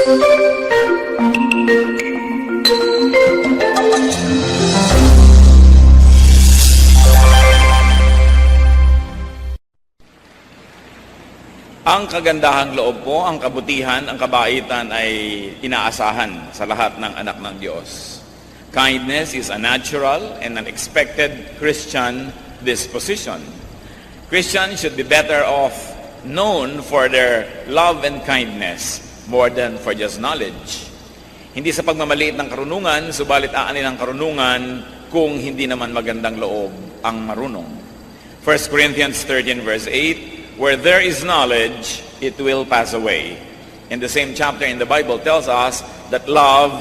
Ang kagandahang loob po, ang kabutihan, ang kabaitan ay inaasahan sa lahat ng anak ng Diyos. Kindness is a natural and an expected Christian disposition. Christians should be better off known for their love and kindness more than for just knowledge. Hindi sa pagmamaliit ng karunungan, subalit aanin ng karunungan kung hindi naman magandang loob ang marunong. 1 Corinthians 13 verse 8, where there is knowledge, it will pass away. And the same chapter in the Bible tells us that love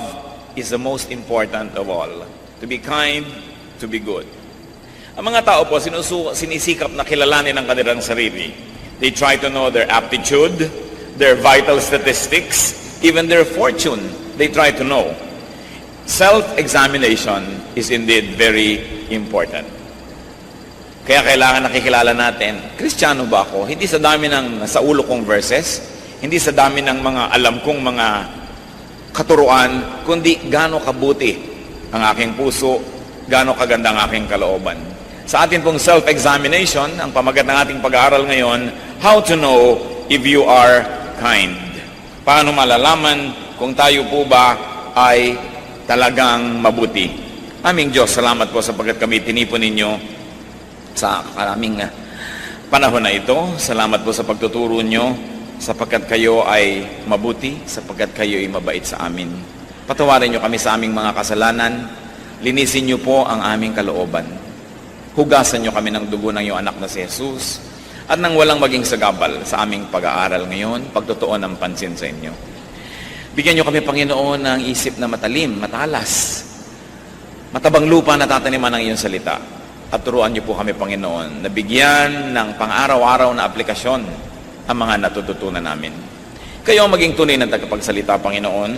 is the most important of all. To be kind, to be good. Ang mga tao po, sinisikap na kilalanin ang kanilang sarili. They try to know their aptitude, their vital statistics, even their fortune. They try to know. Self-examination is indeed very important. Kaya kailangan nakikilala natin, Kristiyano ba ako? Hindi sa dami ng nasa ulo kong verses, hindi sa dami ng mga alam kong mga katuruan, kundi gaano kabuti ang aking puso, gaano kaganda ang aking kalooban. Sa atin pong self-examination, ang pamagat ng ating pag-aaral ngayon, how to know if you are kind. Paano malalaman kung tayo po ba ay talagang mabuti. Aming Diyos, salamat po sapagkat kami tinipon ninyo sa karaming panahon na ito. Salamat po sa pagtuturo nyo, sapagkat kayo ay mabuti, sapagkat kayo ay mabait sa amin. Patawarin nyo kami sa aming mga kasalanan, linisin nyo po ang aming kalooban. Hugasan nyo kami ng dugo ng iyong anak na si Jesus, at nang walang maging sagabal sa aming pag-aaral ngayon, pagtutuon ng pansin sa inyo. Bigyan nyo kami, Panginoon, ng isip na matalim, matalas, matabang lupa na tataniman ng iyong salita. At turuan niyo po kami, Panginoon, na bigyan ng pang-araw-araw na aplikasyon ang mga natututunan namin. Kayo ang maging tunay na tagapagsalita, Panginoon.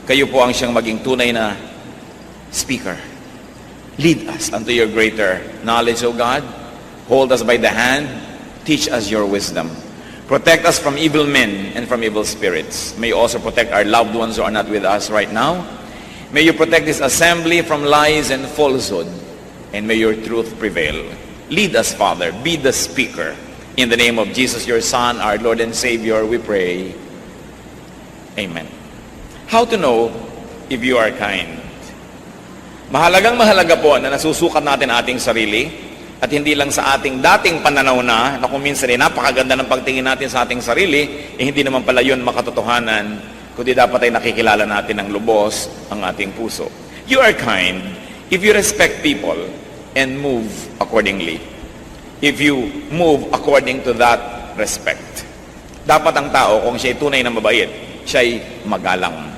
Kayo po ang siyang maging tunay na speaker. Lead us unto your greater knowledge, O God. Hold us by the hand. Teach us your wisdom. Protect us from evil men and from evil spirits. May you also protect our loved ones who are not with us right now. May you protect this assembly from lies and falsehood. And may your truth prevail. Lead us, Father. Be the speaker. In the name of Jesus, your Son, our Lord and Savior, we pray. Amen. How to know if you are kind? Mahalaga po na nasusukat natin ating sarili at hindi lang sa ating dating pananaw na kung minsan ay napakaganda ng pagtingin natin sa ating sarili, hindi naman pala yun makatotohanan, kundi dapat ay nakikilala natin ng lubos ang ating puso. You are kind if you respect people and move accordingly. If you move according to that respect. Dapat ang tao, kung siya'y tunay na mabait, siya'y magalang.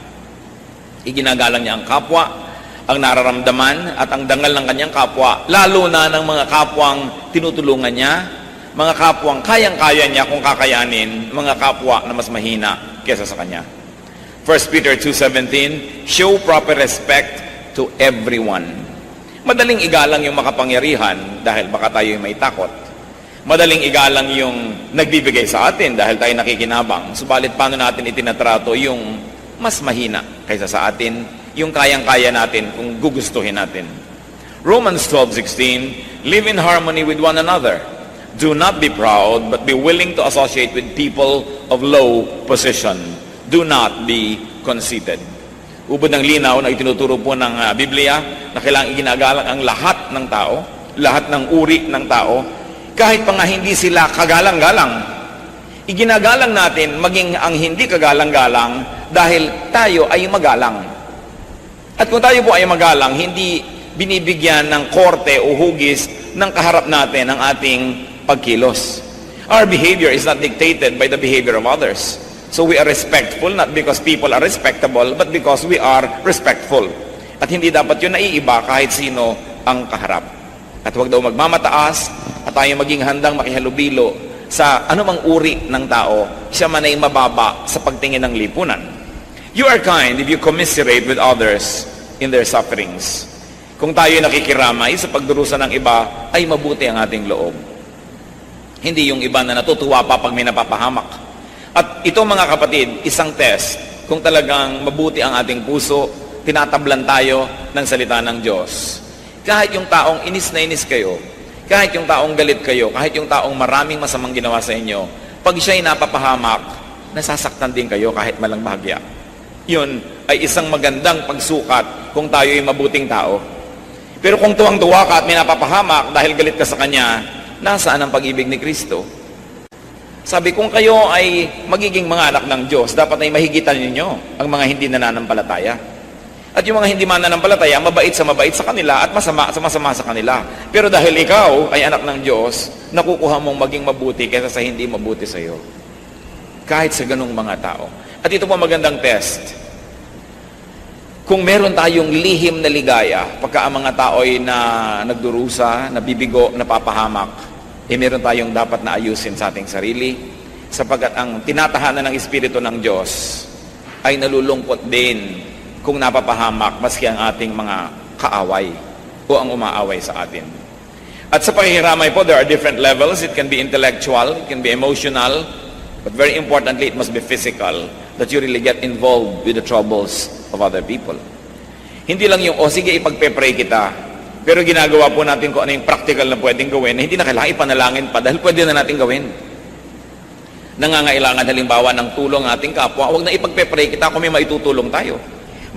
Iginagalang niya ang kapwa, ang nararamdaman, at ang dangal ng kanyang kapwa, lalo na ng mga kapwang tinutulungan niya, mga kapwang kayang-kaya niya kung kakayanin, mga kapwa na mas mahina kesa sa kanya. 1 Peter 2:17, show proper respect to everyone. Madaling igalang yung makapangyarihan dahil baka tayo may takot. Madaling igalang yung nagbibigay sa atin dahil tayo nakikinabang. Subalit paano natin itinatrato yung mas mahina kaysa sa atin, yung kayang-kaya natin kung gugustuhin natin. Romans 12:16, live in harmony with one another. Do not be proud, but be willing to associate with people of low position. Do not be conceited. Ubod ng linaw na itinuturo po ng Biblia na kailangang iginagalang ang lahat ng tao, lahat ng uri ng tao, kahit pa nga hindi sila kagalang-galang. Iginagalang natin maging ang hindi kagalang-galang dahil tayo ay magalang. At kung tayo po ay magalang, hindi binibigyan ng korte o hugis ng kaharap natin ang ating pagkilos. Our behavior is not dictated by the behavior of others. So we are respectful, not because people are respectable, but because we are respectful. At hindi dapat yun naiiba kahit sino ang kaharap. At huwag daw magmamataas at tayo maging handang makihalubilo sa anumang uri ng tao, siya man ay mababa sa pagtingin ng lipunan. You are kind if you commiserate with others in their sufferings. Kung tayo nakikiramay sa pagdurusa ng iba, ay mabuti ang ating loob. Hindi yung iba na natutuwa pa pag may napapahamak. At ito mga kapatid, isang test kung talagang mabuti ang ating puso, tinatablan tayo ng salita ng Diyos. Kahit yung taong inis na inis kayo, kahit yung taong galit kayo, kahit yung taong maraming masamang ginawa sa inyo, pag siya'y napapahamak, nasasaktan din kayo kahit malang bahagya. Yun ay isang magandang pagsukat kung tayo ay mabuting tao. Pero kung tuwang-tuwa ka at may napapahamak dahil galit ka sa kanya, nasaan ang pag-ibig ni Kristo? Sabi, kung kayo ay magiging mga anak ng Diyos, dapat ay mahigitan ninyo ang mga hindi nananampalataya. At yung mga hindi mananampalataya, mabait sa kanila at masama sa kanila. Pero dahil ikaw ay anak ng Diyos, nakukuha mong maging mabuti kaysa sa hindi mabuti sa iyo. Kahit sa ganung mga tao. At ito po magandang test. Kung meron tayong lihim na ligaya, pagka ang mga tao ay nagdurusa, nabibigo, napapahamak, meron tayong dapat na ayusin sa ating sarili, sapagkat ang tinatahanan ng Espiritu ng Diyos ay nalulungkot din kung napapahamak maski ang ating mga kaaway o ang umaaway sa atin. At sa pakikiramay po, there are different levels. It can be intellectual, it can be emotional, but very importantly, it must be physical, that you really get involved with the troubles of other people. Hindi lang yung, sige, ipagpe-pray kita, pero ginagawa po natin kung ano yung practical na pwedeng gawin, na hindi na kailangan ipanalangin pa dahil pwede na natin gawin. Nangangailangan halimbawa ng tulong ating kapwa, huwag na ipagpe-pray kita kung may maitutulong tayo.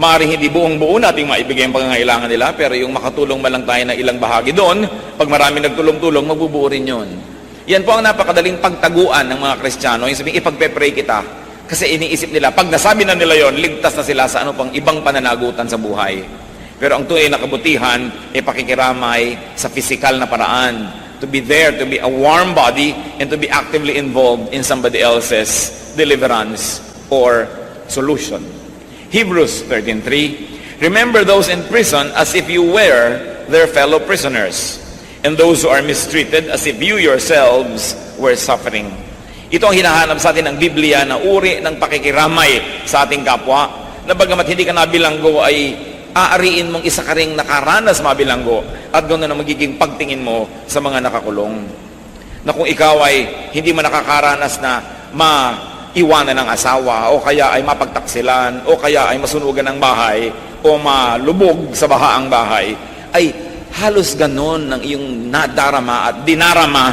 Maaaring hindi buong-buo nating maibigay ang pangangailangan nila, pero yung makatulong man lang tayo ng ilang bahagi doon, pag marami nagtulong-tulong, magbubuo rin yun. Yan po ang napakadaling pagtaguan ng mga Kristiyano, yung sabihin, ipagpe-pray kita. Kasi iniisip nila, pag nasabi na nila yon, ligtas na sila sa pang ibang pananagutan sa buhay. Pero ang tunay na kabutihan ay pakikiramay sa physical na paraan. To be there, to be a warm body, and to be actively involved in somebody else's deliverance or solution. Hebrews 13:3, remember those in prison as if you were their fellow prisoners, and those who are mistreated as if you yourselves were suffering. Ito ang hinahanap sa atin ng Biblia na uri ng pakikiramay sa ating kapwa, na bagamat hindi ka nabilanggo ay aariin mong isa ka ring nakaranas mabilanggo at ganoon na magiging pagtingin mo sa mga nakakulong. Na kung ikaw ay hindi man nakakaranas na iwanan ng asawa, o kaya ay mapagtaksilan, o kaya ay masunugan ng bahay, o malubog sa baha ang bahay, ay halos ganon ng iyong nadarama at dinarama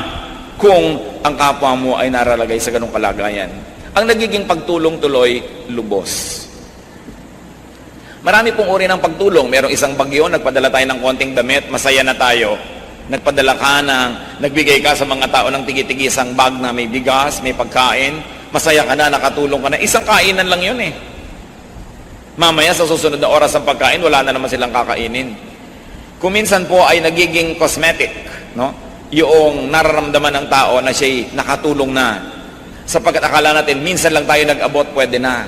kung ang kapwa mo ay naralagay sa ganong kalagayan. Ang nagiging pagtulong tuloy, lubos. Marami pong uri ng pagtulong. Merong isang bagyo, nagpadala tayo ng konting damit, masaya na tayo. Nagpadala ka nagbigay ka sa mga tao ng tigi-tigisang bag na may bigas, may pagkain, masaya ka na, nakatulong ka na. Isang kainan lang yun eh. Mamaya sa susunod na oras ng pagkain, wala na naman silang kakainin. Kung minsan po ay nagiging cosmetic, no? Yung nararamdaman ng tao na siya'y nakatulong na. Sapagkat akala natin, minsan lang tayo nag-abot, pwede na.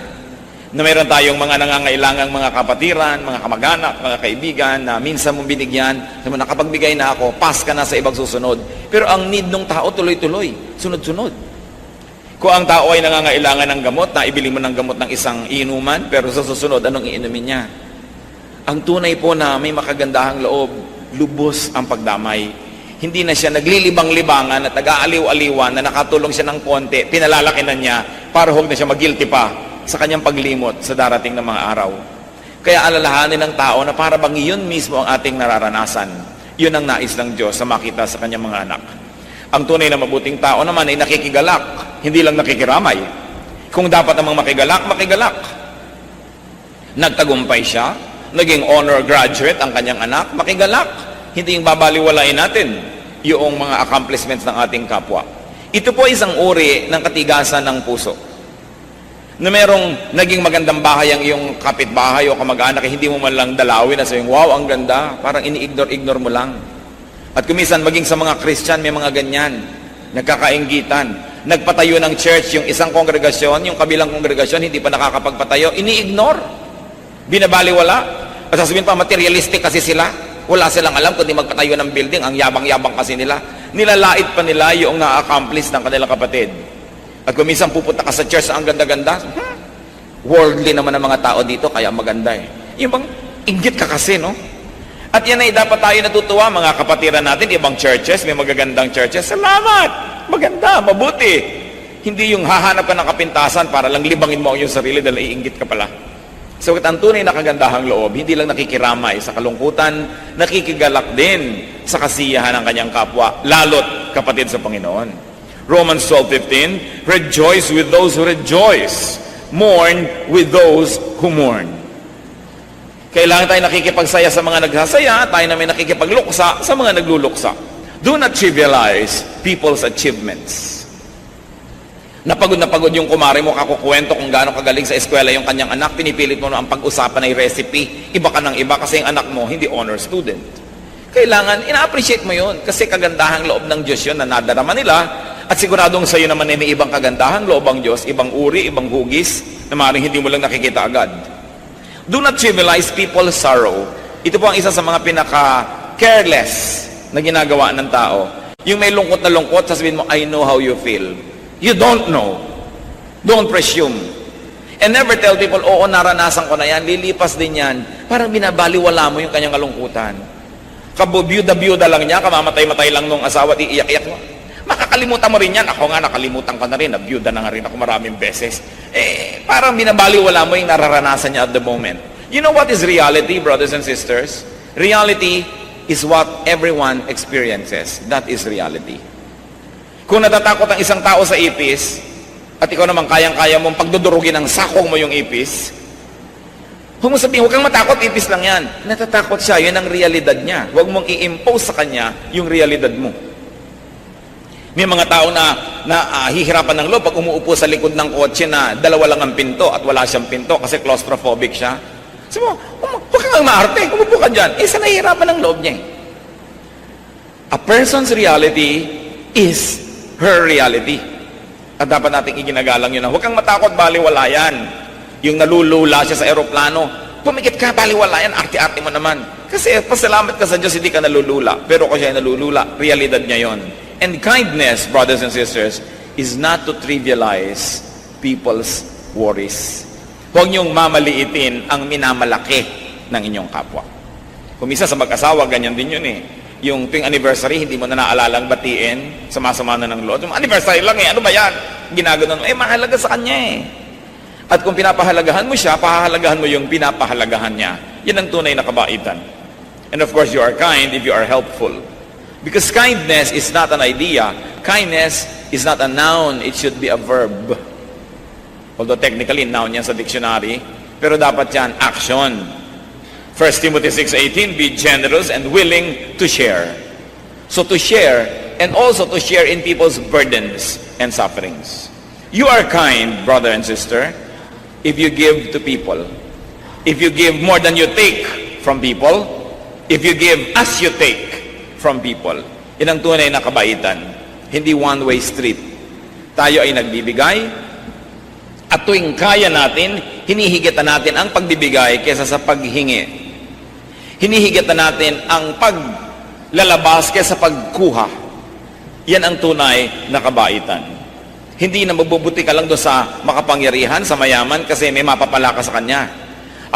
Na mayroon tayong mga nangangailangang mga kapatiran, mga kamag-anak, mga kaibigan na minsan mong binigyan, sabi mo, nakapagbigay na ako, pass ka na sa ibang susunod. Pero ang need ng tao tuloy-tuloy, sunod-sunod. Kung ang tao ay nangangailangan ng gamot, na ibili mo ng gamot ng isang inuman, pero sa susunod, anong iinumin niya? Ang tunay po na may makagandahang loob, lubos ang pagdamay. Hindi na siya naglilibang-libangan at nag-aaliw-aliwan na nakatulong siya ng konti, pinalalaki na niya para huwag na siya mag-guilty pa sa kanyang paglimot sa darating na mga araw. Kaya alalahanin ng tao na para bang iyon mismo ang ating nararanasan. Yun ang nais ng Diyos sa makita sa kanyang mga anak. Ang tunay na mabuting tao naman ay nakikigalak, hindi lang nakikiramay. Kung dapat namang makigalak, makigalak. Nagtagumpay siya, naging honor graduate ang kanyang anak, makigalak. Hindi yung babaliwalain natin yung mga accomplishments ng ating kapwa. Ito po isang uri ng katigasan ng puso. Na merong naging magandang bahay ang iyong kapitbahay o kamag-anak, hindi mo man lang dalawin na sabihin, wow, ang ganda, parang ini-ignore mo lang. At kumisan, maging sa mga Christian, may mga ganyan, nagkakainggitan. Nagpatayo ng church, yung isang kongregasyon, yung kabilang kongregasyon, hindi pa nakakapagpatayo, ini-ignore. Binabaliwala. At sasabihin pa, materialistic kasi sila. Wala silang alam kundi magpatayo ng building, ang yabang-yabang kasi nila. Nilalait pa nila yung na-accomplish ng kanilang kapatid. At kung minsan pupunta ka sa church, ang ganda-ganda, worldly naman ang mga tao dito, kaya maganda eh. Yung bang, inggit ka kasi, no? At yan ay dapat tayo natutuwa, mga kapatiran natin, ibang churches, may magagandang churches. Salamat! Maganda, mabuti. Hindi yung hahanap ka ng kapintasan para lang libangin mo ang iyong sarili dahil iinggit ka pala. So, ang tunay na kagandahang loob, hindi lang nakikiramay sa kalungkutan, nakikigalak din sa kasiyahan ng kanyang kapwa, lalot kapatid sa Panginoon. Romans 12:15, rejoice with those who rejoice, mourn with those who mourn. Kailangan tayo nakikipagsaya sa mga nagsasaya, tayo namin nakikipagluksa sa mga nagluluksa. Do not trivialize people's achievements. Napagod yung kumare mo, kakukwento kung gaano kagaling sa eskwela yung kanyang anak, pinipilit mo na ang pag-usapan ay recipe, iba ka ng iba kasi yung anak mo hindi honor student. Kailangan, ina-appreciate mo yun kasi kagandahang loob ng Diyos yun na nadarama nila at siguradong sa'yo naman ay may ibang kagandahang loob ang Diyos, ibang uri, ibang hugis na maaaring hindi mo lang nakikita agad. Do not trivialize people's sorrow. Ito po ang isa sa mga pinaka-careless na ginagawa ng tao. Yung may lungkot na lungkot, sasabihin mo, I know how you feel. You don't know. Don't presume. And never tell people, oo, naranasan ko na yan, lilipas din yan. Parang binabaliwala mo yung kanyang kalungkutan. Kabubiyuda-biyuda lang niya, kamamatay-matay lang nung asawa at iiyak-iyak mo. Makakalimutan mo rin yan. Ako nga, nakalimutan ko na rin. Nabiyuda na nga rin ako maraming beses. Parang binabaliwala mo yung nararanasan niya at the moment. You know what is reality, brothers and sisters? Reality is what everyone experiences. That is reality. Kung natatakot ang isang tao sa ipis, at ikaw naman kayang-kaya mong pagdudurugin ng sakong mo yung ipis, huwag mo sabihin, huwag kang matakot, ipis lang yan. Natatakot siya, yun ang realidad niya. Huwag mong i-impose sa kanya yung realidad mo. May mga tao na hihirapan ng loob pag umuupo sa likod ng kotse na dalawa lang ang pinto at wala siyang pinto kasi claustrophobic siya. Sabi mo, huwag kang maarte, umupo ka dyan. Isa nahihirapan ng loob niya. A person's reality is her reality. At dapat nating iginagalang yun na huwag kang matakot, baliwala yan. Yung nalulula siya sa eroplano, pumikit ka, baliwala yan, arte-arte mo naman. Kasi pasalamat ka sa Diyos, hindi ka nalulula. Pero kung siya ay nalulula, realidad niya yon. And kindness, brothers and sisters, is not to trivialize people's worries. Huwag niyong mamaliitin ang minamalaki ng inyong kapwa. Kung isa sa mag-asawa, ganyan din yun eh. Yung tuwing anniversary, hindi mo na naalalang batiin, sama-sama na ng loob. Yung anniversary lang eh, ano ba yan? Ginaganon mo, mahalaga sa kanya eh. At kung pinapahalagahan mo siya, pahahalagahan mo yung pinapahalagahan niya. Yan ang tunay na kabaitan. And of course, you are kind if you are helpful. Because kindness is not an idea. Kindness is not a noun, it should be a verb. Although technically, noun yan sa dictionary, pero dapat yan, action. 1 Timothy 6:18, be generous and willing to share. So to share, and also to share in people's burdens and sufferings. You are kind, brother and sister, if you give to people. If you give more than you take from people, if you give as you take from people. Yan ang tunay na kabaitan. Hindi one-way street. Tayo ay nagbibigay, at tuwing kaya natin, hinihigitan natin ang pagbibigay kaysa sa paghingi. Hinihigitan natin ang paglalabas kaysa pagkuha. Yan ang tunay na kabaitan. Hindi na mabubuti ka lang doon sa makapangyarihan, sa mayaman, kasi may mapapala ka sa kanya.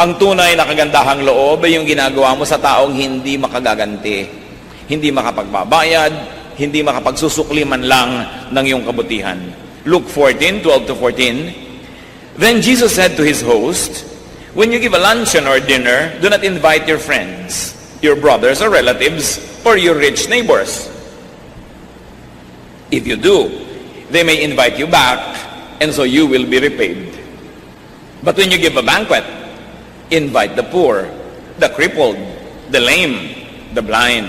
Ang tunay na kagandahang loob ay yung ginagawa mo sa taong hindi makagaganti, hindi makapagbabayad, hindi makapagsusukli man lang ng iyong kabutihan. Luke 14:12-14, Then Jesus said to his host, when you give a luncheon or dinner, do not invite your friends, your brothers or relatives, or your rich neighbors. If you do, they may invite you back, and so you will be repaid. But when you give a banquet, invite the poor, the crippled, the lame, the blind,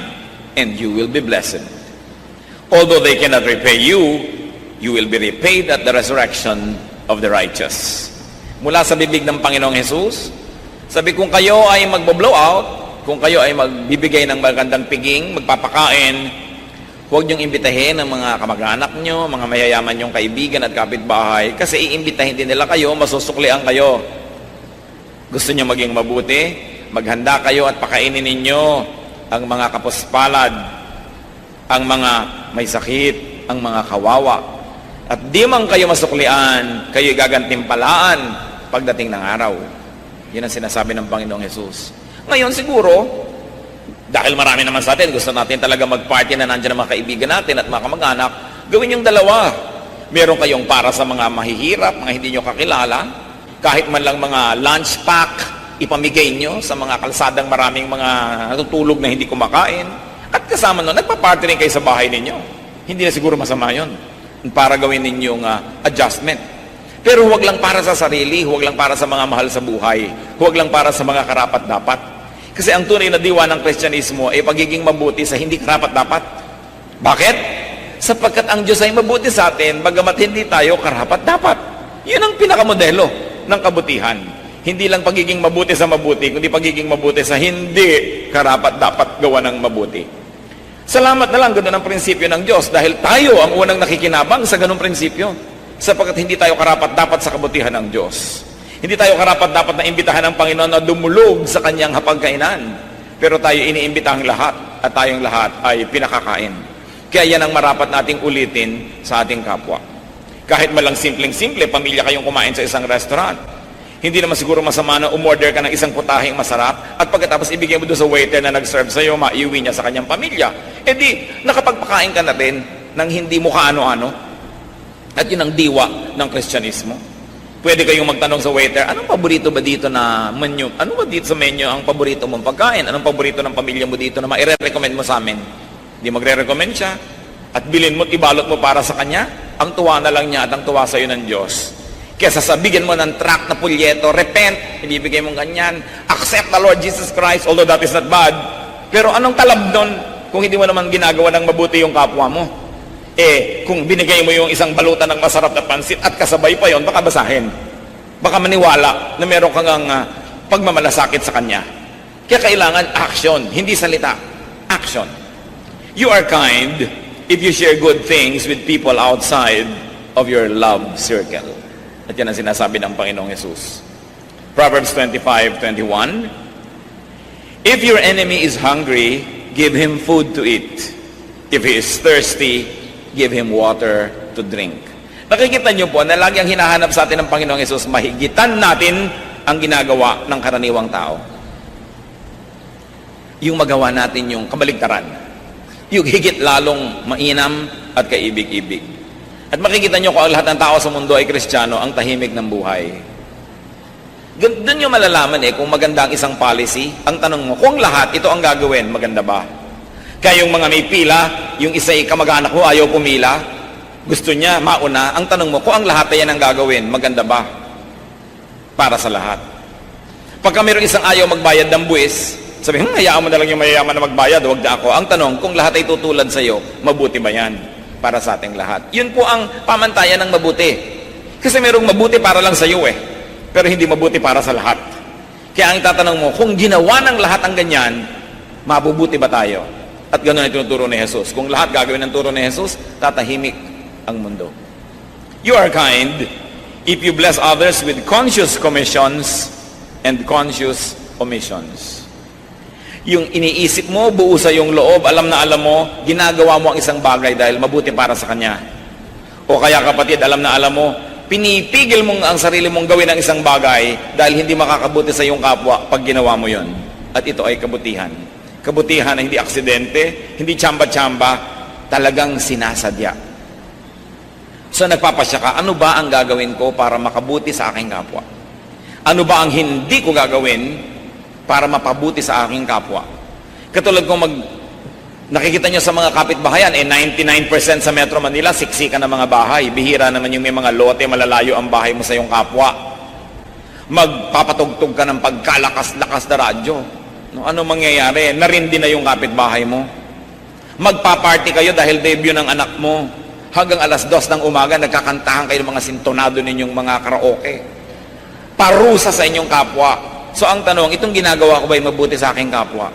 and you will be blessed. Although they cannot repay you, you will be repaid at the resurrection of the righteous. Mula sa bibig ng Panginoong Jesus, sabi, kung kayo ay magbo-blow out, kung kayo ay magbibigay ng magandang piging, magpapakain, huwag niyong imbitahin ang mga kamag-anak niyo, mga mayayaman niyong kaibigan at kapitbahay, kasi iimbitahin din nila kayo, masusuklian kayo. Gusto niyo maging mabuti, maghanda kayo at pakainin ninyo ang mga kapuspalad, ang mga may sakit, ang mga kawawa. At di man kayo masuklian, kayo gagantimpalaan pagdating ng araw. Yan ang sinasabi ng Panginoong Jesus. Ngayon siguro, dahil marami naman sa atin, gusto natin talaga mag-party na nandiyan ang mga kaibigan natin at mga kamag-anak, gawin yung dalawa. Meron kayong para sa mga mahihirap, mga hindi nyo kakilala. Kahit man lang mga lunch pack, ipamigay nyo sa mga kalsadang maraming mga natutulog na hindi kumakain. At kasama nun, nagpa-party rin kayo sa bahay ninyo. Hindi na siguro masama yun para gawin ninyong adjustment. Pero huwag lang para sa sarili, huwag lang para sa mga mahal sa buhay, huwag lang para sa mga karapat-dapat. Kasi ang tunay na diwa ng Kristyanismo ay pagiging mabuti sa hindi karapat-dapat. Bakit? Sapagkat ang Diyos ay mabuti sa atin, bagamat hindi tayo karapat-dapat. Yun ang pinakamodelo ng kabutihan. Hindi lang pagiging mabuti sa mabuti, kundi pagiging mabuti sa hindi karapat-dapat gawa ng mabuti. Salamat na lang, ganoon ang prinsipyo ng Diyos dahil tayo ang unang nakikinabang sa ganung prinsipyo. Sapagkat hindi tayo karapat-dapat sa kabutihan ng Diyos. Hindi tayo karapat-dapat na imbitahan ng Panginoon na dumulog sa kanyang hapagkainan. Pero tayo iniimbitahang lahat at tayong lahat ay pinakakain. Kaya yan ang marapat nating ulitin sa ating kapwa. Kahit malang simpleng-simple, pamilya kayong kumain sa isang restaurant. Hindi naman siguro masama na umorder ka ng isang putaheng masarap at pagkatapos ibigay mo doon sa waiter na nag-serve sa'yo, maiuwi niya sa kanyang pamilya. E di, nakapagpakain ka na rin ng hindi mo kaano-ano. At yun ang diwa ng Kristyanismo. Pwede kayong magtanong sa waiter, anong paborito ba dito na menu? Ano ba dito sa menu ang paborito mong pagkain? Anong paborito ng pamilya mo dito na maire-recommend mo sa amin? Hindi magre-recommend siya. At bilin mo, ibalot mo para sa kanya. Ang tuwa na lang niya at ang tuwa sa iyo ng Diyos. Kesa sabigyan mo ng tract na pulyeto, repent, ibibigay mong ganyan, accept the Lord Jesus Christ, although that is not bad. Pero anong talab nun kung hindi mo naman ginagawa ng mabuti yung kapwa mo? Kung binigay mo yung isang balutan ng masarap na pansit at kasabay pa yon, baka basahin. Baka maniwala na meron kang pagmamalasakit sa kanya. Kaya kailangan action, hindi salita. Action. You are kind if you share good things with people outside of your love circle. At yan ang sinasabi ng Panginoong Jesus. Proverbs 25:21. If your enemy is hungry, give him food to eat. If he is thirsty, give him water to drink. Nakikita niyo po na lagi ang hinahanap sa atin ng Panginoong Hesus, mahigitan natin ang ginagawa ng karaniwang tao. Yung magawa natin yung kabaligtaran. Yung higit lalong mainam at kaibig-ibig. At makikita niyo kung ang lahat ng tao sa mundo ay Kristiyano, ang tahimik ng buhay. Doon nyo malalaman kung maganda ang isang policy. Ang tanong mo, kung lahat ito ang gagawin, maganda ba? Kaya yung mga may pila, yung isa ay kamag-anak mo, ayaw pumila, gusto niya mauna. Ang tanong mo, kung ang lahat ay yan ang gagawin, maganda ba? Para sa lahat. Pagka mayroong isang ayaw magbayad ng buwis, sabi, hayaan mo na lang yung mayayaman na magbayad, huwag na ako. Ang tanong, kung lahat ay tutulad sa iyo, mabuti ba yan? Para sa ating lahat. Yun po ang pamantayan ng mabuti. Kasi mayroong mabuti para lang sa iyo pero hindi mabuti para sa lahat. Kaya ang itatanong mo, kung ginawa ng lahat ang ganyan, mabubuti ba tayo? At ganoon ay tinuturo ni Jesus. Kung lahat gagawin ng turo ni Jesus, tatahimik ang mundo. You are kind if you bless others with conscious commissions and conscious omissions. Yung iniisip mo, buo sa iyong loob, alam na alam mo, ginagawa mo ang isang bagay dahil mabuti para sa Kanya. O kaya kapatid, alam na alam mo, pinipigil mong ang sarili mong gawin ang isang bagay dahil hindi makakabuti sa iyong kapwa pag ginawa mo yon. At ito ay kabutihan. Kabutihan na hindi aksidente, hindi tsamba-tsamba, talagang sinasadya. So nagpapasya ka, ano ba ang gagawin ko para makabuti sa aking kapwa? Ano ba ang hindi ko gagawin para mapabuti sa aking kapwa? Katulad kung nakikita nyo sa mga kapitbahayan, 99% sa Metro Manila, siksikan ng mga bahay. Bihira naman yung may mga lote, malalayo ang bahay mo sa iyong kapwa. Magpapatugtog ka ng pagkalakas-lakas na radyo. Ano mangyayari? Narindi na yung kapitbahay mo. Magpaparty kayo dahil debut ng anak mo. Hanggang alas 2 ng umaga, nagkakantahan kayo ng mga sintonado ninyong mga karaoke. Parusa sa inyong kapwa. So ang tanong, itong ginagawa ko ba'y mabuti sa aking kapwa?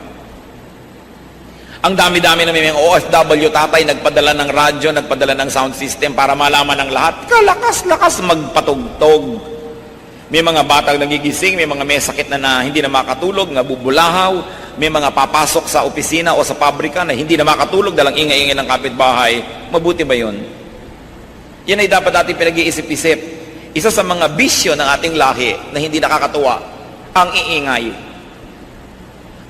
Ang dami-dami na may mga OFW tatay, nagpadala ng radyo, nagpadala ng sound system para malaman ng lahat, kalakas-lakas magpatugtog. May mga batang nagigising, may mga may sakit na hindi na makatulog, nabubulahaw, may mga papasok sa opisina o sa pabrika na hindi na makatulog dalang ingay-ingay ng kapitbahay. Mabuti ba yun? Yan ay dapat natin pinag-iisip-isip. Isa sa mga bisyo ng ating lahi na hindi nakakatuwa, ang iingay.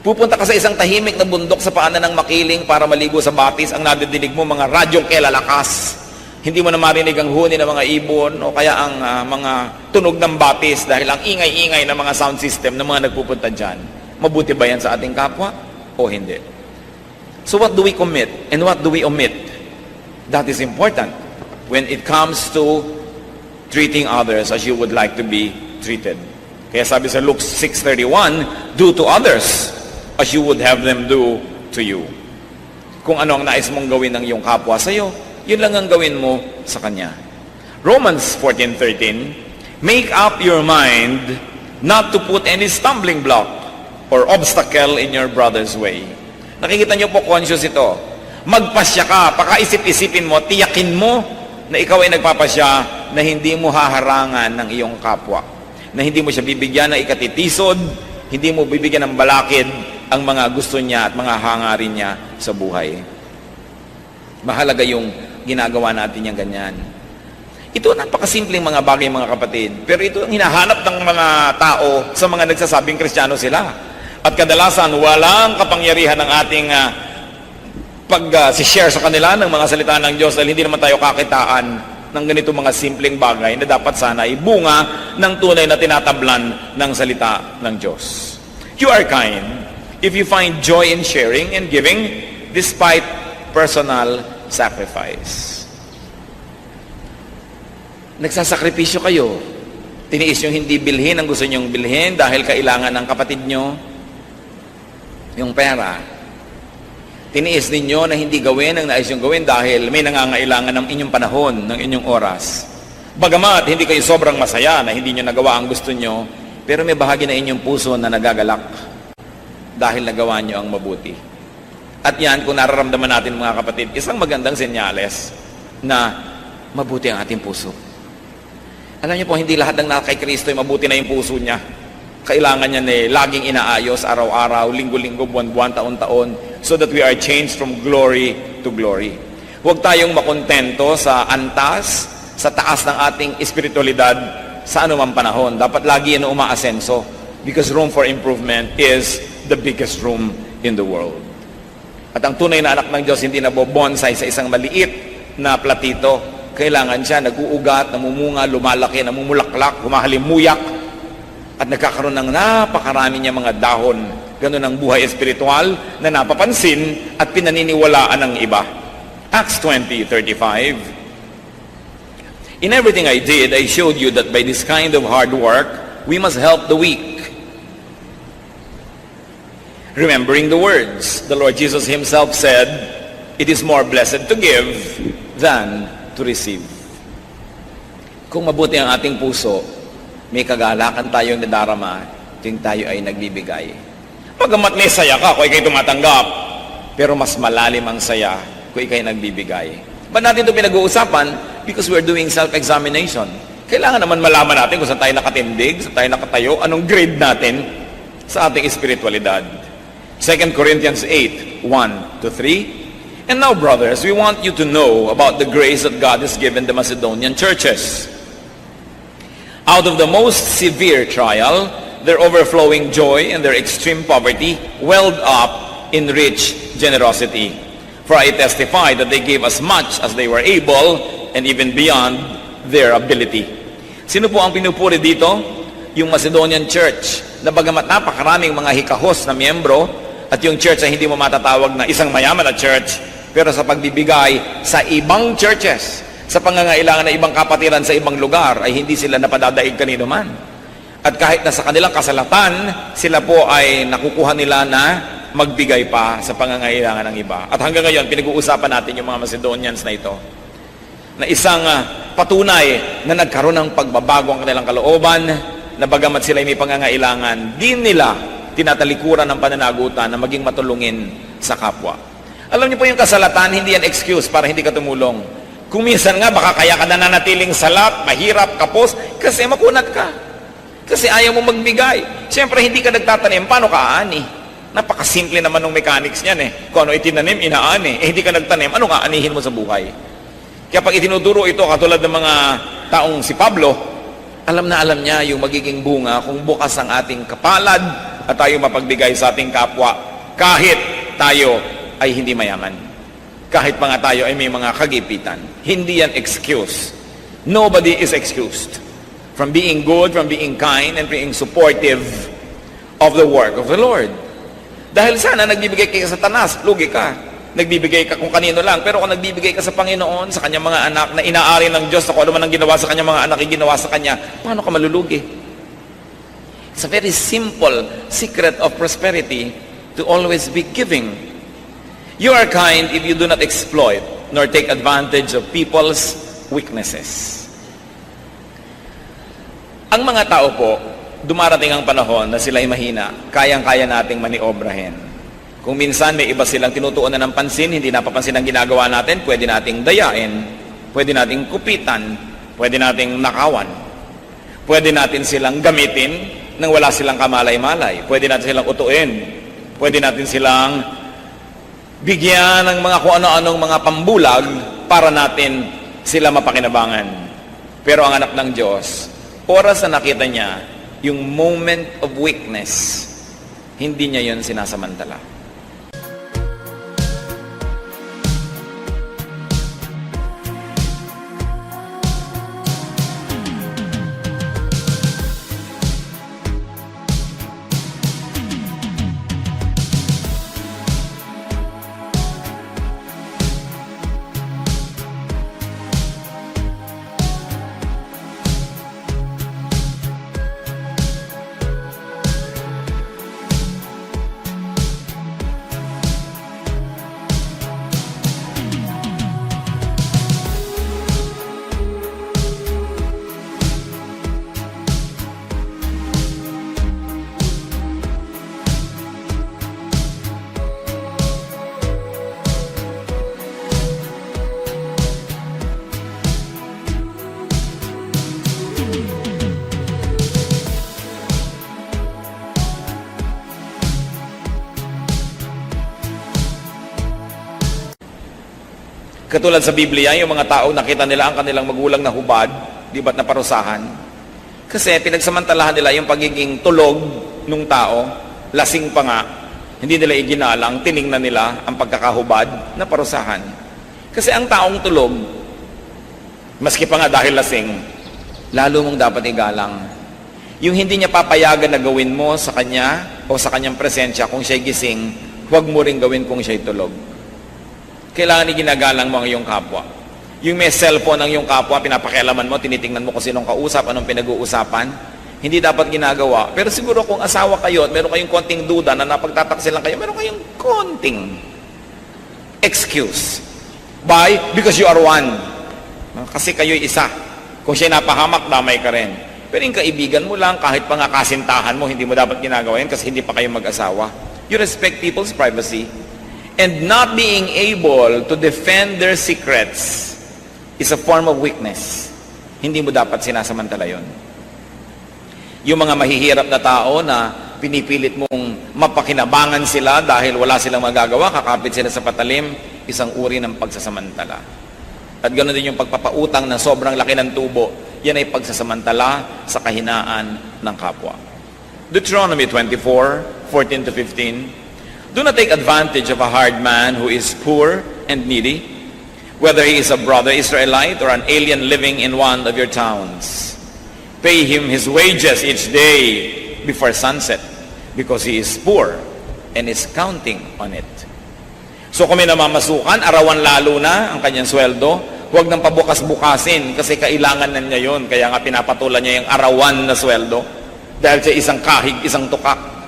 Pupunta ka sa isang tahimik na bundok sa paanan ng makiling para maligo sa batis, ang nadidinig mo mga radyong kelalakas, Hindi mo na marinig ang huni ng mga ibon o kaya ang mga tunog ng batis dahil ang ingay-ingay ng mga sound system ng mga nagpupunta dyan. Mabuti ba yan sa ating kapwa o hindi? So what do we commit and what do we omit? That is important when it comes to treating others as you would like to be treated. Kaya sabi sa Luke 6:31, do to others as you would have them do to you. Kung ano ang nais mong gawin ng iyong kapwa sa iyo, yun lang ang gawin mo sa kanya. Romans 14:13, make up your mind not to put any stumbling block or obstacle in your brother's way. Nakikita niyo po, conscious ito. Magpasya ka, pakaisip-isipin mo, tiyakin mo na ikaw ay nagpapasya na hindi mo haharangan ng iyong kapwa. Na hindi mo siya bibigyan ng ikatitisod, hindi mo bibigyan ng balakid ang mga gusto niya at mga hangarin niya sa buhay. Mahalaga yung ginagawa natin yung ganyan. Ito napakasimpleng mga bagay, mga kapatid. Pero ito ang hinahanap ng mga tao sa mga nagsasabing Kristiyano sila. At kadalasan, walang kapangyarihan ng ating pag-share sa kanila ng mga salita ng Diyos dahil hindi naman tayo kakitaan ng ganito mga simpleng bagay na dapat sana ay bunga ng tunay na tinatablan ng salita ng Diyos. You are kind if you find joy in sharing and giving despite personal sacrifice. Nagsasakripisyo kayo. Tiniis yung hindi bilhin ang gusto nyong bilhin dahil kailangan ng kapatid nyo yung pera. Tiniis ninyo na hindi gawin ang nais yung gawin dahil may nangangailangan ng inyong panahon, ng inyong oras. Bagamat hindi kayo sobrang masaya na hindi nyo nagawa ang gusto nyo, pero may bahagi na inyong puso na nagagalak dahil nagawa nyo ang mabuti. At yan, kung nararamdaman natin mga kapatid, isang magandang senyales na mabuti ang ating puso. Alam niyo po, hindi lahat ng nakay Kristo ay mabuti na yung puso niya. Kailangan niya laging inaayos, araw-araw, linggo-linggo, buwan-buwan, taon-taon, so that we are changed from glory to glory. Huwag tayong makontento sa antas, sa taas ng ating espiritualidad sa anumang panahon. Dapat lagi yan umaasenso because room for improvement is the biggest room in the world. At ang tunay na anak ng Diyos hindi nabobonsai sa isang maliit na platito. Kailangan siya nag-uugat, namumunga, lumalaki, namumulaklak, humahalimuyak, at nagkakaroon ng napakarami niya mga dahon. Ganun ang buhay espiritual na napapansin at pinaniniwalaan ng iba. Acts 20:35. In everything I did, I showed you that by this kind of hard work, we must help the weak. Remembering the words, the Lord Jesus himself said, it is more blessed to give than to receive. Kung mabuti ang ating puso, may kagalakan tayong nadarama tuwing tayo ay nagbibigay. Pagamat may saya ka kung ikay tumatanggap, pero mas malalim ang saya kung ikay nagbibigay. Ba't natin ito pinag-uusapan? Because we're doing self-examination. Kailangan naman malaman natin kung saan tayo nakatindig, saan tayo nakatayo, anong grade natin sa ating espiritualidad. 2 Corinthians 8:1-3. And now, brothers, we want you to know about the grace that God has given the Macedonian churches. Out of the most severe trial, their overflowing joy and their extreme poverty welled up in rich generosity. For I testify that they gave as much as they were able and even beyond their ability. Sino po ang pinupuri dito? Yung Macedonian church, na bagamat napakaraming mga hikahos na miyembro, at yung church ay hindi mo matatawag na isang mayaman na church, pero sa pagbibigay sa ibang churches, sa pangangailangan ng ibang kapatiran sa ibang lugar, ay hindi sila napadadaig kanino man. At kahit na sa kanilang kasalatan, sila po ay nakukuha nila na magbigay pa sa pangangailangan ng iba. At hanggang ngayon, pinag-uusapan natin yung mga Macedonians na ito, na isang patunay na nagkaroon ng pagbabago ang kanilang kalooban, na bagamat sila may pangangailangan, di nila tinatalikuran ng pananagutan na maging matulungin sa kapwa. Alam niyo po, yung kasalatan, hindi yan excuse para hindi ka tumulong. Kung minsan nga, baka kaya ka nananatiling salat, mahirap, kapos, kasi makunat ka. Kasi ayaw mo magbigay. Siyempre, hindi ka nagtatanim, paano ka aani? Napakasimple naman ng mechanics niyan eh. Kung ano itinanim, inaani. Hindi ka nagtanim, anong aanihin mo sa buhay? Kaya pag itinuturo ito, katulad ng mga taong si Pablo, alam na alam niya yung magiging bunga kung bukas ang ating kapalad at tayo mapagbigay sa ating kapwa kahit tayo ay hindi mayaman. Kahit pa nga tayo ay may mga kagipitan. Hindi yan excuse. Nobody is excused from being good, from being kind, and being supportive of the work of the Lord. Dahil sana nagbibigay ka sa Satanas, lugi ka. Nagbibigay ka kung kanino lang. Pero kung nagbibigay ka sa Panginoon, sa kanyang mga anak, na inaari ng Diyos, na kung ano man ang ginawa sa kanyang mga anak, ginawa sa kanya, paano ka malulugi? It's a very simple secret of prosperity to always be giving. You are kind if you do not exploit nor take advantage of people's weaknesses. Ang mga tao po, dumarating ang panahon na sila'y mahina, kayang-kaya nating maniobrahin. Kung minsan may iba silang tinutuon na ng pansin, hindi napapansin ang ginagawa natin, pwede nating dayain, pwede nating kupitan, pwede nating nakawan, pwede natin silang gamitin nang wala silang kamalay-malay, pwede natin silang utuin, pwede natin silang bigyan ng mga kung ano-anong mga pambulag para natin sila mapakinabangan. Pero ang anak ng Diyos, oras na nakita niya yung moment of weakness, hindi niya yun sinasamantala. Katulad sa Biblia, yung mga tao nakita nila ang kanilang magulang na hubad, di ba't naparusahan? Kasi pinagsamantalahan nila yung pagiging tulog ng tao, lasing pa nga, hindi nila iginalang, tiningnan nila ang pagkakahubad, naparusahan. Kasi ang taong tulog, maski pa nga dahil lasing, lalo mong dapat igalang. Yung hindi niya papayagan na gawin mo sa kanya o sa kanyang presensya kung siya'y gising, huwag mo rin gawin kung siya'y tulog. Kailangan ginagalang mo ang iyong kapwa. Yung may cellphone ng iyong kapwa, pinapakialaman mo, tinitingnan mo kung sinong kausap, anong pinag-uusapan, hindi dapat ginagawa. Pero siguro kung asawa kayo at meron kayong konting duda na napagtataksilan kayo, meron kayong konting excuse. Why? Because you are one. Kasi kayo'y isa. Kung siya'y napahamak, damay ka rin. Pero yung kaibigan mo lang, kahit pa nga kasintahan mo, hindi mo dapat ginagawa yan kasi hindi pa kayo mag-asawa. You respect people's privacy. And not being able to defend their secrets is a form of weakness. Hindi mo dapat sinasamantala yon. Yung mga mahihirap na tao na pinipilit mong mapakinabangan sila dahil wala silang magagawa, kakapit sila sa patalim, isang uri ng pagsasamantala. At ganoon din yung pagpapautang na sobrang laki ng tubo, yan ay pagsasamantala sa kahinaan ng kapwa. Deuteronomy 24:14-15. Do not take advantage of a hard man who is poor and needy, whether he is a brother Israelite or an alien living in one of your towns. Pay him his wages each day before sunset, because he is poor and is counting on it. So kung may namamasukan, arawan lalo na ang kanyang sweldo, huwag nang pabukas-bukasin kasi kailangan na niya yun. Kaya nga pinapatulan niya yung arawan na sweldo dahil sa isang kahig, isang tuka.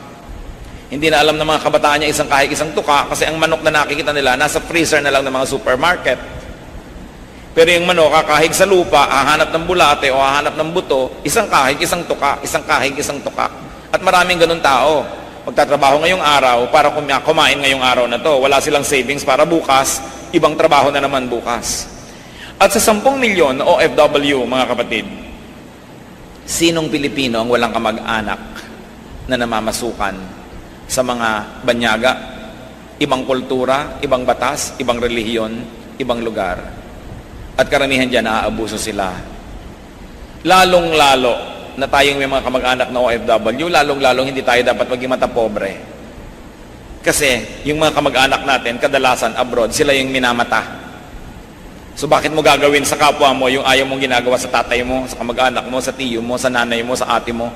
Hindi na alam ng mga kabataan niya isang kahig, isang tuka kasi ang manok na nakikita nila nasa freezer na lang ng mga supermarket. Pero yung manok kakahig sa lupa, hahanap ng bulate o hahanap ng buto, isang kahig, isang tuka, isang kahig, isang tuka. At maraming ganun tao. Magtatrabaho ngayong araw para kumain ngayong araw na to. Wala silang savings para bukas, ibang trabaho na naman bukas. At sa 10 milyon na OFW, mga kapatid, sinong Pilipino ang walang kamag-anak na namamasukan sa mga banyaga, ibang kultura, ibang batas, ibang relihiyon, ibang lugar. At karamihan dyan, naaabuso sila. Lalong-lalo na tayong may mga kamag-anak na OFW, lalong-lalong hindi tayo dapat maging matapobre. Kasi yung mga kamag-anak natin, kadalasan abroad, sila yung minamata. So bakit mo gagawin sa kapwa mo yung ayaw mong ginagawa sa tatay mo, sa kamag-anak mo, sa tiyo mo, sa nanay mo, sa ate mo?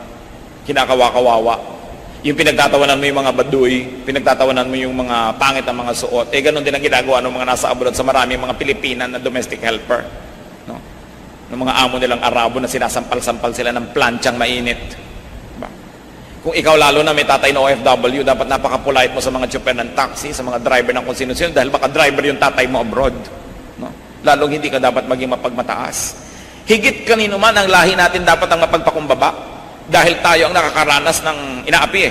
Kinakawa-kawawa. Yung pinagtatawanan mo yung mga baduy, pinagtatawanan mo yung mga pangit na mga suot, ganun din ang ginagawa ng mga nasa abroad sa maraming mga Pilipinan na domestic helper. No? Ng mga amo nilang Arabo na sinasampal-sampal sila ng planchang mainit. Diba? Kung ikaw lalo na may tatay na OFW, dapat napaka-polite mo sa mga chopper ng taxi, sa mga driver ng kung sino-sino, dahil baka driver yung tatay mo abroad. No? Lalong hindi ka dapat maging mapagmataas. Higit kanino man ang lahi natin dapat ang mapagpakumbaba dahil tayo ang nakakaranas ng inaapi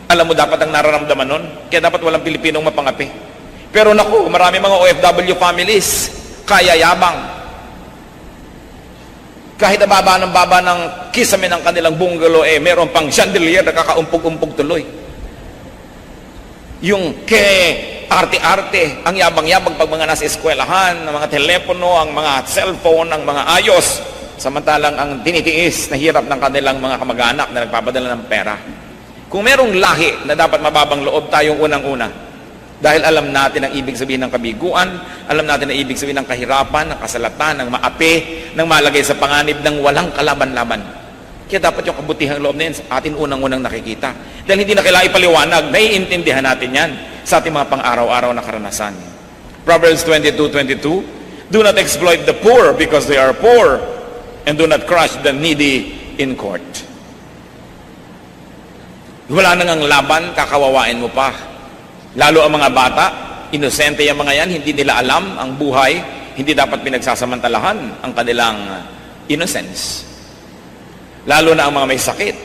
Alam mo dapat ang nararamdaman nun, kaya dapat walang Pilipinong mapangapi. Pero naku, marami mga OFW families, kaya yabang. Kahit baba ng kisame ng kanilang bungalow, meron pang chandelier na kakaumpog-umpog tuloy. Yung arte-arte, ang yabang-yabang pag mga nasa eskwelahan, ang mga telepono, ang mga cellphone, ang mga ayos, samantalang ang tinitiis na hirap ng kanilang mga kamag-anak na nagpapadala ng pera. Kung merong lahi na dapat mababang loob tayong unang-una, dahil alam natin ang ibig sabihin ng kabiguan, alam natin ang ibig sabihin ng kahirapan, ng kasalatan, ng maapi, ng malagay sa panganib ng walang kalaban-laban. Kaya dapat yung kabutihang loob na yan atin unang-unang nakikita. Dahil hindi na kailangan ipaliwanag, naiintindihan natin yan sa ating mga pang-araw-araw na karanasan. Proverbs 22:22, do not exploit the poor because they are poor, and do not crush the needy in court. Wala nang ang laban, kakawawain mo pa. Lalo ang mga bata, inosente yung mga yan, hindi nila alam ang buhay, hindi dapat pinagsasamantalahan ang kanilang innocence. Lalo na ang mga may sakit,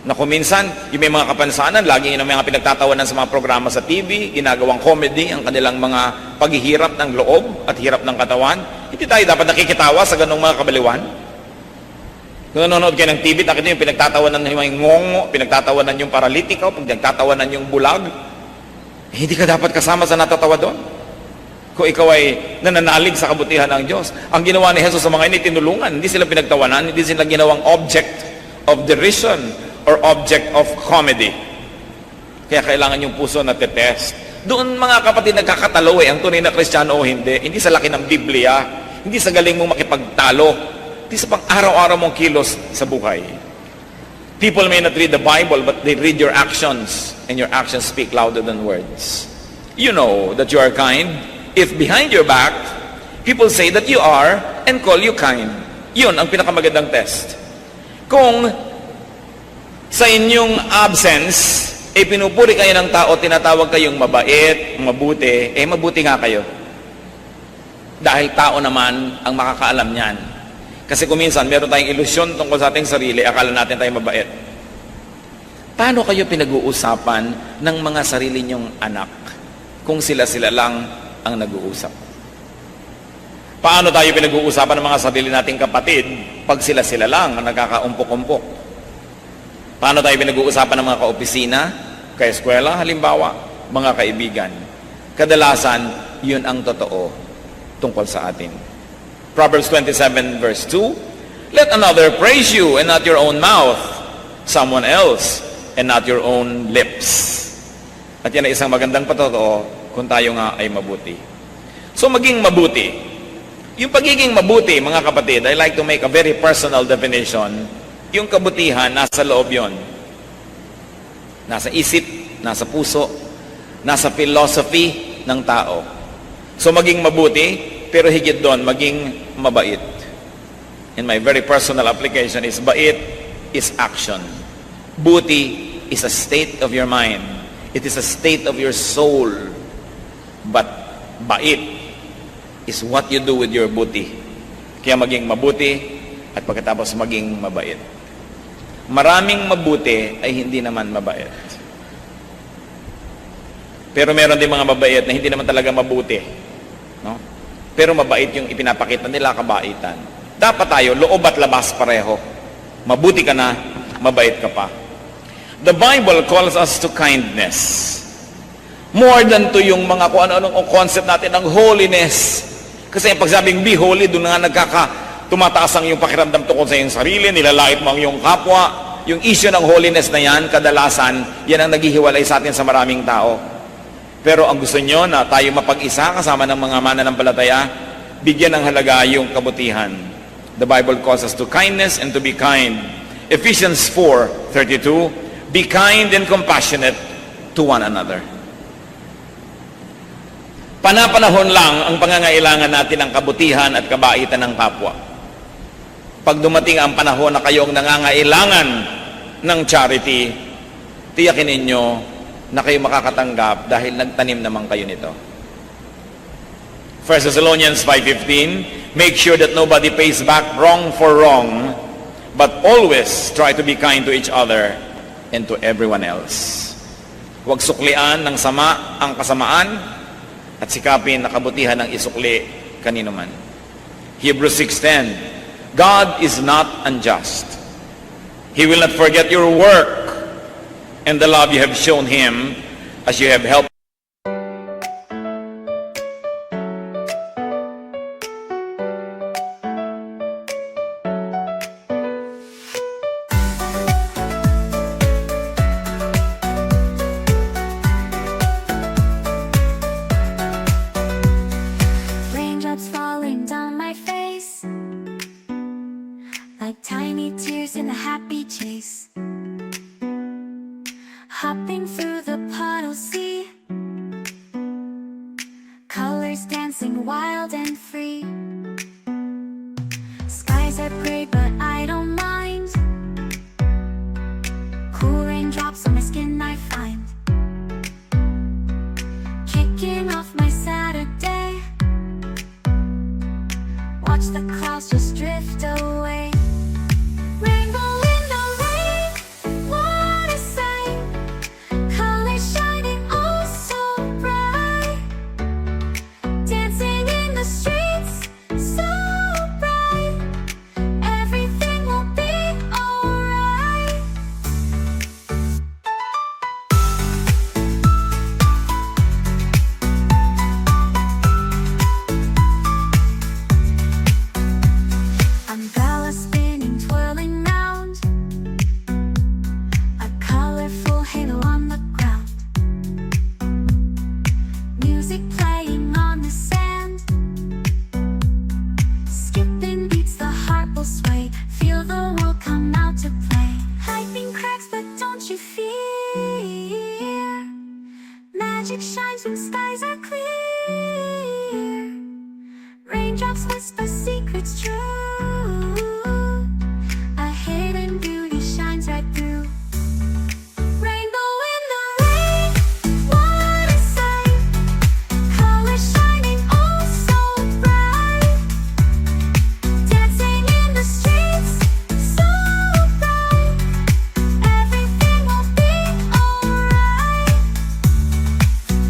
na kuminsan, yung may mga kapansanan, lagi yun ang mga pinagtatawanan sa mga programa sa TV, ginagawang comedy, ang kanilang mga paghihirap ng loob at hirap ng katawan. Hindi tayo dapat nakikitawa sa ganong mga kabaliwan. Kung nanonood kayo ng TV, nakita yung pinagtatawanan ng mga ngongo, pinagtatawanan yung paralitiko, pinagtatawanan yung bulag, hindi ka dapat kasama sa natatawa doon. Kung ikaw ay nananalig sa kabutihan ng Diyos. Ang ginawa ni Jesus sa mga ini, tinulungan. Hindi sila pinagtawanan, hindi sila ginawang object of derision or object of comedy. Kaya kailangan yung puso na tetest. Doon mga kapatid nagkakatalo ang tunay na Kristiyano o hindi. Hindi sa laki ng Biblia, hindi sa galing mong makipagtalo, hindi sa pang-araw-araw mong kilos sa buhay. People may not read the Bible, but they read your actions, and your actions speak louder than words. You know that you are kind if behind your back, people say that you are and call you kind. Yun ang pinakamagandang test. Kung sa inyong absence, pinupuri kayo ng tao, tinatawag kayong mabait, mabuti, mabuti nga kayo. Dahil tao naman ang makakaalam niyan. Kasi kuminsan, meron tayong ilusyon tungkol sa ating sarili, akala natin tayo mabait. Paano kayo pinag-uusapan ng mga sarili niyong anak kung sila-sila lang ang nag-uusap? Paano tayo pinag-uusapan ng mga sarili nating kapatid pag sila-sila lang ang nagkakaumpok-umpok? Paano tayo pinag-uusapan ng mga kaopisina, kaeskwela, halimbawa, mga kaibigan? Kadalasan, yun ang totoo tungkol sa atin. Proverbs 27 verse 2, let another praise you and not your own mouth, someone else and not your own lips. At yan ay isang magandang patotoo kung tayo nga ay mabuti. So maging mabuti. Yung pagiging mabuti, mga kapatid, I like to make a very personal definition. Yung kabutihan, nasa loob yon. Nasa isip, nasa puso, nasa philosophy ng tao. So maging mabuti, pero higit doon, maging mabait. And my very personal application is bait is action. Buti is a state of your mind. It is a state of your soul. But bait is what you do with your buti. Kaya maging mabuti at pagkatapos maging mabait. Maraming mabuti ay hindi naman mabait. Pero meron din mga mabait na hindi naman talaga mabuti. No? Pero mabait yung ipinapakita nila, kabaitan. Dapat tayo, loob at labas pareho. Mabuti ka na, mabait ka pa. The Bible calls us to kindness. More than to yung mga kung ano-anong concept natin ng holiness. Kasi yung pagsabing be holy, doon nga tumataas ang yung pakiramdam tungkol sa iyong sarili, nilalait mo ang iyong kapwa. Yung issue ng holiness na yan, kadalasan, yan ang naghihiwalay sa atin sa maraming tao. Pero ang gusto nyo na tayo mapag-isa kasama ng mga mananampalataya, bigyan ng halaga yung kabutihan. The Bible calls us to kindness and to be kind. Ephesians 4:32, be kind and compassionate to one another. Panapanahon lang ang pangangailangan natin ng kabutihan at kabaitan ng kapwa. Pag dumating ang panahon na kayong nangangailangan ng charity, tiyakin ninyo na kayo makakatanggap dahil nagtanim naman kayo nito. 1 Thessalonians 5:15, make sure that nobody pays back wrong for wrong, but always try to be kind to each other and to everyone else. Huwag suklian ng sama ang kasamaan at sikapin na kabutihan ng isukli kanino man. Hebrews 6:10, God is not unjust. He will not forget your work and the love you have shown Him as you have helped. Raindrops falling down my face, like tiny tears in a happy chase. Hopping through the puddle sea, colors dancing wild and free. Skies are gray but I don't mind, cool raindrops on my skin I find. Kicking off my Saturday, watch the clouds just drift away. Rainbow in the rain, what a sight. Colors shining oh so bright, dancing in the streets so bright. Everything will be alright. Umbrella spinning, twirling round, a colorful halo on the ground. Music playing on the sand, skipping beats, the heart will sway. Feel the world come out to play. Lightning cracks but don't you fear, magic shines when skies are clear. Raindrops whisper secrets true, a hidden beauty shines right through. Rainbow in the rain, what a sight. Colors shining oh so bright, dancing in the streets so bright. Everything will be alright.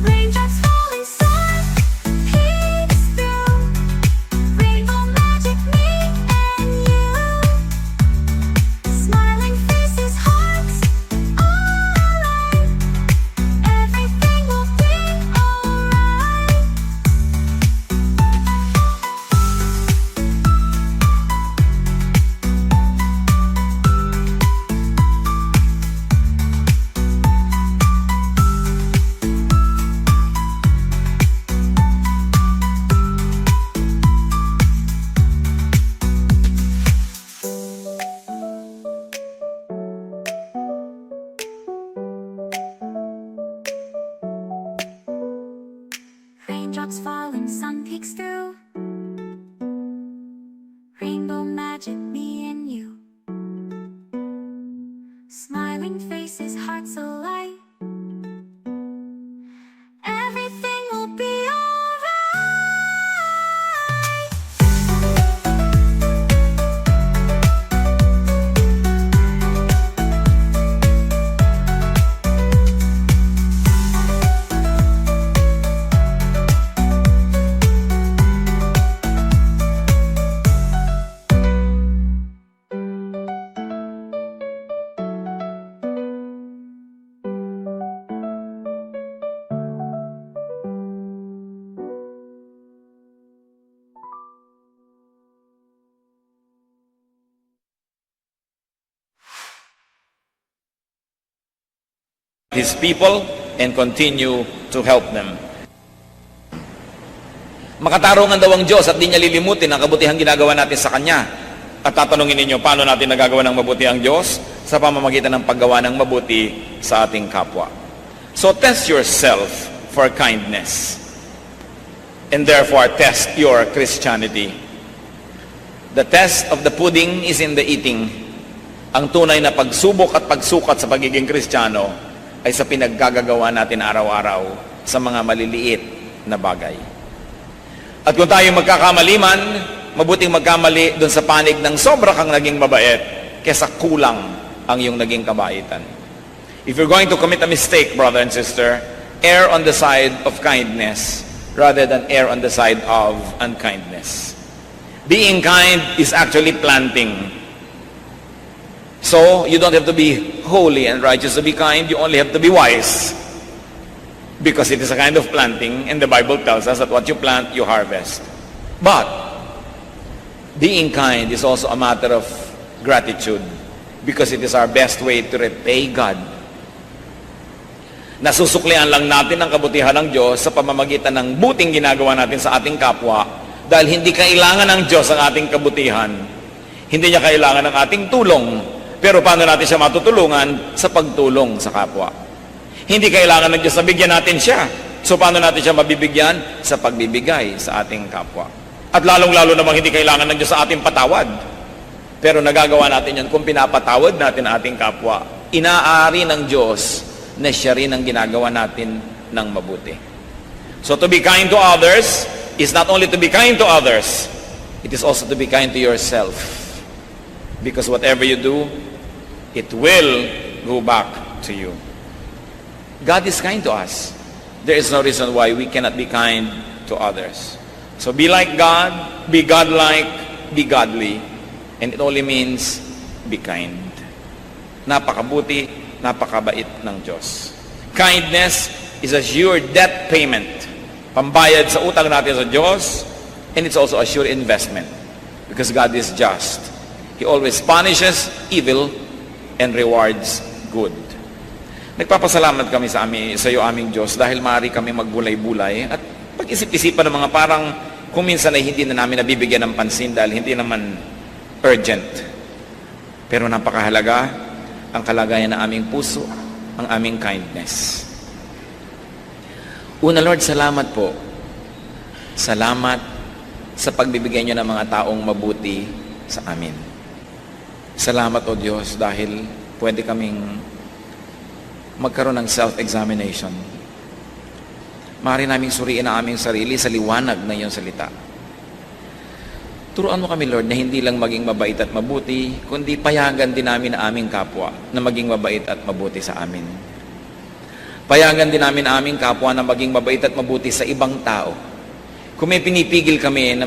Raindrops falling soft, peeks through. Rainbow magic, me and you. Smiling faces, hearts alive. Everything will be alright. Raindrops falling, sun peeks through. Rainbow magic, me and you. Smiling faces, hearts alight. Everything will be alright. His people and continue to help them. Makatarungan daw ang Diyos at di niya lilimutin ang kabutihang ginagawa natin sa Kanya. At tatanungin ninyo, paano natin nagagawa ng mabuti ang Diyos? Sa pamamagitan ng paggawa ng mabuti sa ating kapwa. So test yourself for kindness. And therefore, test your Christianity. The test of the pudding is in the eating. Ang tunay na pagsubok at pagsukat sa pagiging Kristiyano ay sa pinaggagawa natin araw-araw sa mga maliliit na bagay. At kung tayo magkakamali man, mabuting magkamali doon sa panig ng sobra kang naging mabait kesa kulang ang iyong naging kabaitan. If you're going to commit a mistake, brother and sister, err on the side of kindness rather than err on the side of unkindness. Being kind is actually planting. So, you don't have to be holy and righteous to be kind, you only have to be wise. Because it is a kind of planting, and the Bible tells us that what you plant, you harvest. But, being kind is also a matter of gratitude, because it is our best way to repay God. Nasusuklian lang natin ang kabutihan ng Diyos sa pamamagitan ng buting ginagawa natin sa ating kapwa, dahil hindi kailangan ng Diyos ang ating kabutihan. Hindi niya kailangan ng ating tulong. Pero paano natin siya matutulungan? Sa pagtulong sa kapwa. Hindi kailangan ng Diyos na bigyan natin siya. So paano natin siya mabibigyan? Sa pagbibigay sa ating kapwa. At lalong-lalo namang hindi kailangan ng Diyos sa ating patawad. Pero nagagawa natin yan kung pinapatawad natin ang ating kapwa. Inaari ng Diyos na siya rin ang ginagawa natin ng mabuti. So to be kind to others is not only to be kind to others, it is also to be kind to yourself. Because whatever you do, it will go back to you. God is kind to us. There is no reason why we cannot be kind to others. So be like God, be godlike, be godly. And it only means be kind. Napakabuti, napakabait ng Diyos. Kindness is a sure debt payment. Pambayad sa utang natin sa Diyos, and it's also a sure investment. Because God is just. He always punishes evil and rewards good. Nagpapasalamat kami sa iyo aming Diyos dahil maaari kami magbulay-bulay at pag-isip-isipan ng mga parang kung minsan ay hindi na namin nabibigyan ng pansin dahil hindi naman urgent. Pero napakahalaga ang kalagayan ng aming puso, ang aming kindness. Una, Lord, salamat po. Salamat sa pagbibigay niyo ng mga taong mabuti sa amin. Salamat, O Diyos, dahil pwede kaming magkaroon ng self-examination. Maaari naming suriin ang aming sarili sa liwanag ng iyong salita. Turuan mo kami, Lord, na hindi lang maging mabait at mabuti, kundi payagan din namin ang aming kapwa na maging mabait at mabuti sa amin. Payagan din namin ang aming kapwa na maging mabait at mabuti sa ibang tao. Kung may pinipigil kami na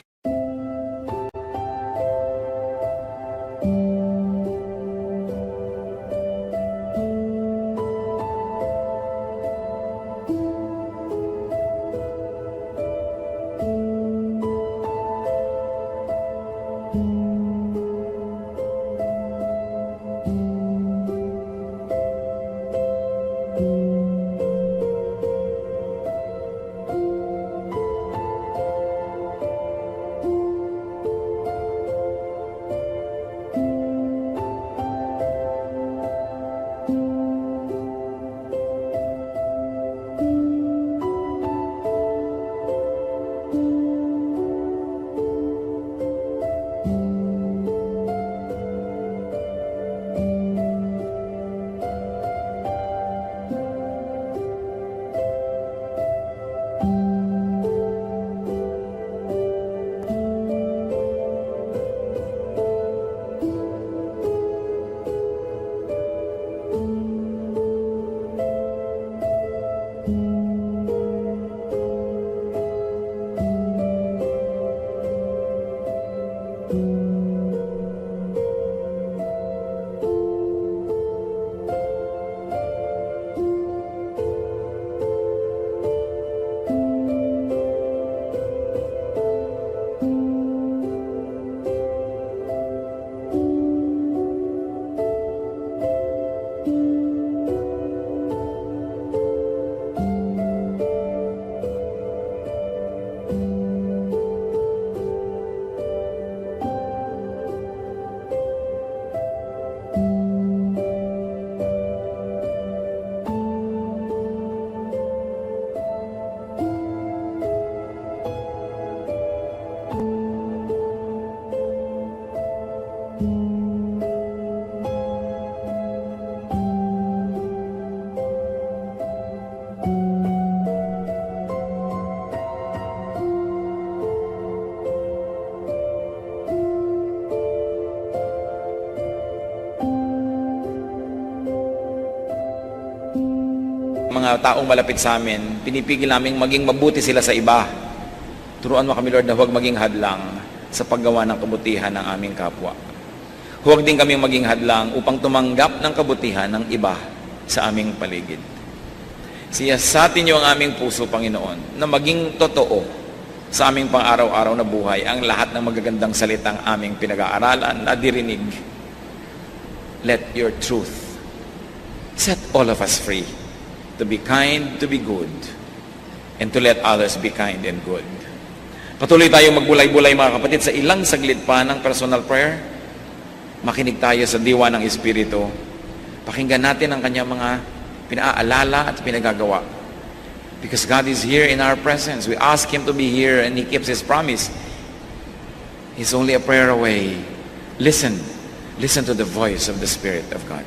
Mga taong malapit sa amin, pinipigil namin maging mabuti sila sa iba. Turuan mo kami, Lord, na huwag maging hadlang sa paggawa ng kabutihan ng aming kapwa. Huwag din kami maging hadlang upang tumanggap ng kabutihan ng iba sa aming paligid. Siyasatin niyo ang aming puso, Panginoon, na maging totoo sa aming pang-araw-araw na buhay ang lahat ng magagandang salitang aming pinag-aaralan na dirinig. Let your truth set all of us free to be kind, to be good, and to let others be kind and good. Patuloy tayong magbulay-bulay, mga kapatid, sa ilang saglit pa ng personal prayer. Makinig tayo sa diwa ng Espiritu. Pakinggan natin ang kanyang mga pinaalala at pinagagawa. Because God is here in our presence. We ask Him to be here and He keeps His promise. He's only a prayer away. Listen. Listen to the voice of the Spirit of God.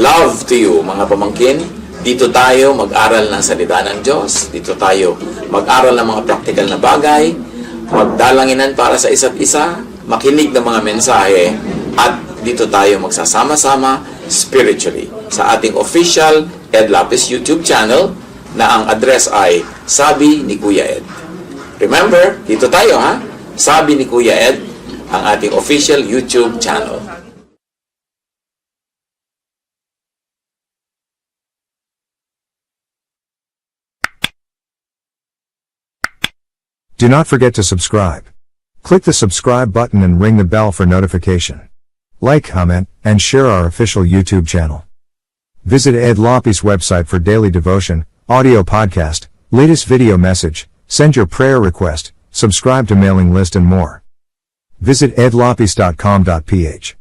Love to you, mga pamangkin. Dito tayo mag-aral ng salita ng Diyos. Dito tayo mag-aral ng mga praktikal na bagay, magdalanginan para sa isa't isa, makinig ng mga mensahe, at dito tayo magsasama-sama spiritually sa ating official Ed Lapis YouTube channel na ang address ay Sabi ni Kuya Ed. Remember, dito tayo ha, Sabi ni Kuya Ed, ang ating official YouTube channel. Do not forget to subscribe. Click the subscribe button and ring the bell for notification. Like, comment, and share our official YouTube channel. Visit Ed Lapis website for daily devotion, audio podcast, latest video message, send your prayer request, subscribe to mailing list and more. Visit edlapis.com.ph.